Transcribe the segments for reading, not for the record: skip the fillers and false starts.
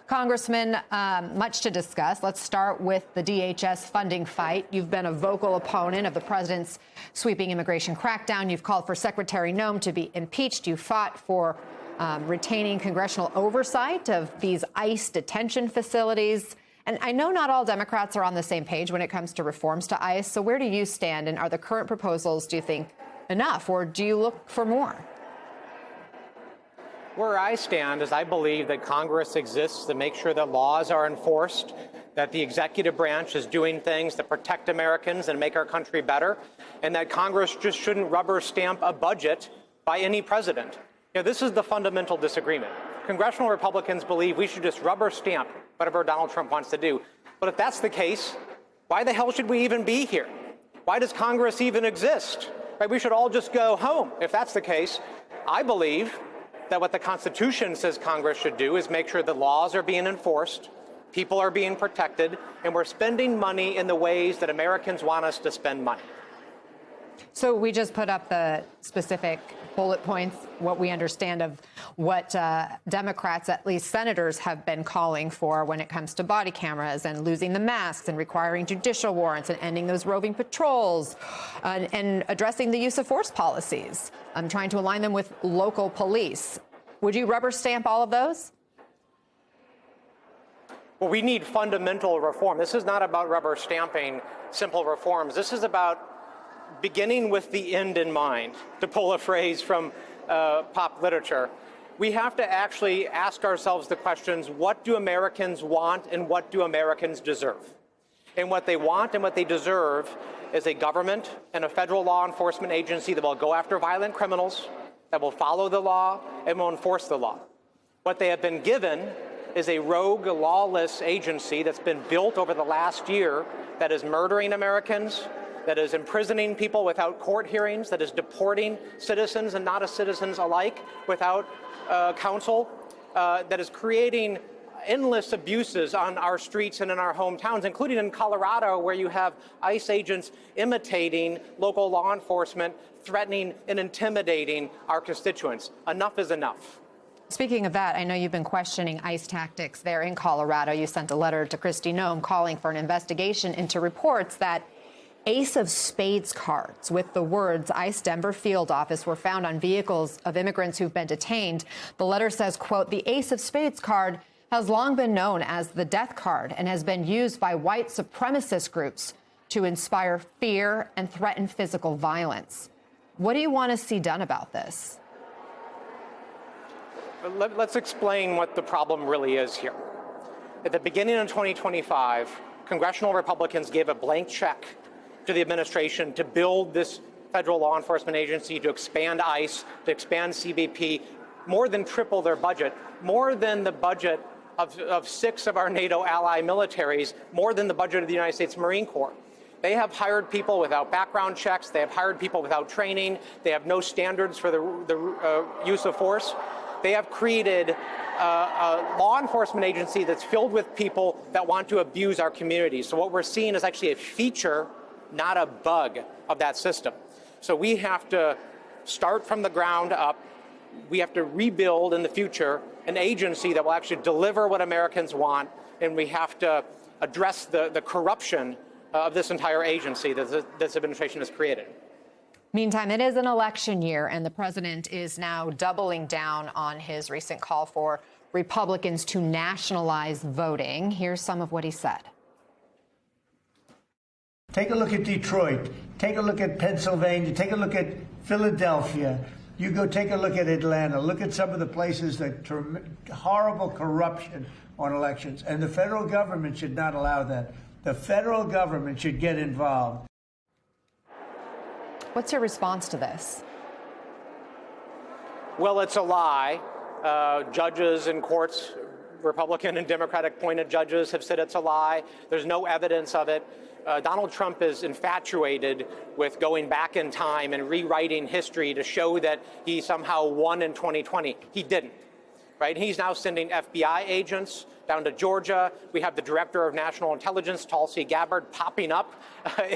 Congressman, much to discuss. Let's start with the DHS funding fight. You've been a vocal opponent of the president's sweeping immigration crackdown. You've called for Secretary Noem to be impeached. You fought for retaining congressional oversight of these ICE detention facilities. And I know not all Democrats are on the same page when it comes to reforms to ICE. So where do you stand? And are the current proposals, do you think, enough? Or do you look for more? Where I stand is I believe that Congress exists to make sure that laws are enforced, that the executive branch is doing things that protect Americans and make our country better, and that Congress just shouldn't rubber stamp a budget by any president. You know, this is the fundamental disagreement. Congressional Republicans believe we should just rubber stamp whatever Donald Trump wants to do. But if that's the case, why the hell should we even be here? Why does Congress even exist? Right? We should all just go home. If that's the case, I believe that what the Constitution says Congress should do is make sure that laws are being enforced, people are being protected, and we're spending money in the ways that Americans want us to spend money. So we just put up the specific bullet points, what we understand of what Democrats, at least senators, have been calling for when it comes to body cameras and losing the masks and requiring judicial warrants and ending those roving patrols and addressing the use of force policies. I'm trying to align them with local police. Would you rubber stamp all of those? Well, we need fundamental reform. This is not about rubber stamping simple reforms. This is about beginning with the end in mind, to pull a phrase from pop literature. We have to actually ask ourselves the questions, what do Americans want and what do Americans deserve? And what they want and what they deserve is a government and a federal law enforcement agency that will go after violent criminals, that will follow the law, and will enforce the law. What they have been given is a rogue, lawless agency that's been built over the last year that is murdering Americans, that is imprisoning people without court hearings, that is deporting citizens and not-citizens alike without counsel, that is creating endless abuses on our streets and in our hometowns, including in Colorado, where you have ICE agents imitating local law enforcement, threatening and intimidating our constituents. Enough is enough. Speaking of that, I know you've been questioning ICE tactics there in Colorado. You sent a letter to Kristi Noem calling for an investigation into reports that Ace of Spades cards with the words ICE Denver Field Office were found on vehicles of immigrants who've been detained. The letter says, quote, the Ace of Spades card has long been known as the death card and has been used by white supremacist groups to inspire fear and threaten physical violence. What do you want to see done about this? Let's explain what the problem really is here. At the beginning of 2025, congressional Republicans gave a blank check to the administration to build this federal law enforcement agency, to expand ICE, to expand CBP, more than triple their budget, more than the budget of 6 of our NATO ally militaries, more than the budget of the United States Marine Corps. They have hired people without background checks. They have hired people without training. They have no standards for the use of force. They have created a law enforcement agency that's filled with people that want to abuse our communities. So what we're seeing is actually a feature, not a bug, of that system. So we have to start from the ground up. We have to rebuild in the future an agency that will actually deliver what Americans want, and we have to address the corruption of this entire agency that this administration has created. Meantime, it is an election year, and the president is now doubling down on his recent call for Republicans to nationalize voting. Here's some of what he said. Take a look at Detroit. Take a look at Pennsylvania. Take a look at Philadelphia. You go take a look at Atlanta. Look at some of the places that horrible corruption on elections. And the federal government should not allow that. The federal government should get involved. What's your response to this? Well, it's a lie. Judges in courts, Republican and Democratic appointed judges, have said it's a lie. There's no evidence of it. Donald Trump is infatuated with going back in time and rewriting history to show that he somehow won in 2020. He didn't, right? He's now sending FBI agents down to Georgia. We have the Director of National Intelligence, Tulsi Gabbard, popping up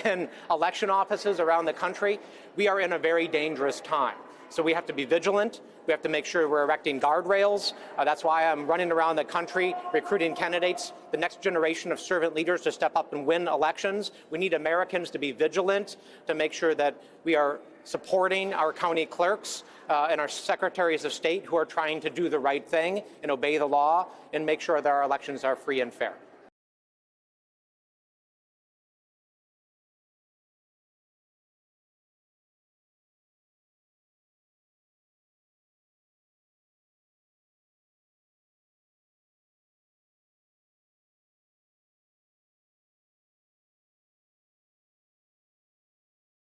in election offices around the country. We are in a very dangerous time. So we have to be vigilant. We have to make sure we're erecting guardrails. That's why I'm running around the country recruiting candidates, the next generation of servant leaders to step up and win elections. We need Americans to be vigilant, to make sure that we are supporting our county clerks and our secretaries of state who are trying to do the right thing and obey the law and make sure that our elections are free and fair.